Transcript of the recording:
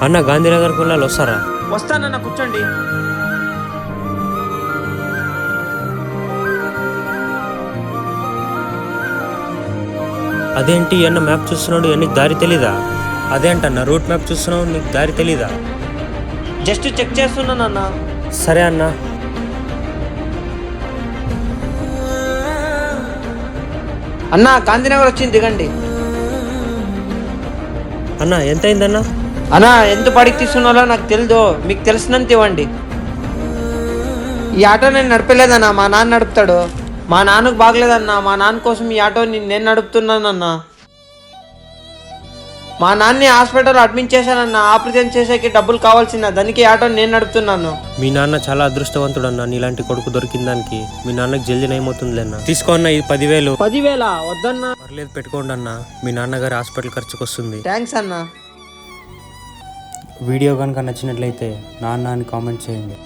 అన్న గాంధీనగర్ కుల్లాలు వస్తారా? వస్తానన్న, కూర్చోండి. అదేంటి అన్న మ్యాప్ చూస్తున్నాడు, నీకు దారి తెలీదా? అదేంటన్న రూట్ మ్యాప్ చూస్తున్నావు, నీకు దారి తెలీదా? జస్ట్ చెక్ చేస్తున్నానన్న. సరే అన్న. అన్న గాంధీనగర్ వచ్చింది, దిగండి. అన్న ఎంత అయిందన్న? అన్న ఎంత పడికి తీసుకున్నారో నాకు తెలియదు, మీకు తెలిసినంత ఇవ్వండి. ఈ ఆటో నేను నడపలేదన్నా, మా నాన్న నడుపుతాడు. మా నాన్నకు బాగలేదన్నా, మా నాన్న కోసం ఈ ఆటో నేను నడుపుతున్నానన్నా. మా నాన్నని హాస్పిటల్ అడ్మిట్ చేశానన్నా, ఆపరేషన్ చేసేకి డబ్బులు కావాల్సిన దానికి ఆటో నేను నడుపుతున్నాను. మీ నాన్న చాలా అదృష్టవంతుడు అన్న, నీలాంటి కొడుకు దొరికిన దానికి. మీ నాన్నకి జల్దీ నయమవుతుంది అన్న. తీసుకో అన్న, ఇది 10,000. 10,000 వద్దన్నా. పర్లేదు, పెట్టుకోండి అన్న, మీ నాన్నగారి హాస్పిటల్ ఖర్చుకు వస్తుంది. థ్యాంక్స్ అన్నా. వీడియో కనుక నచ్చినట్లయితే నాన్న అని కామెంట్ చేయండి.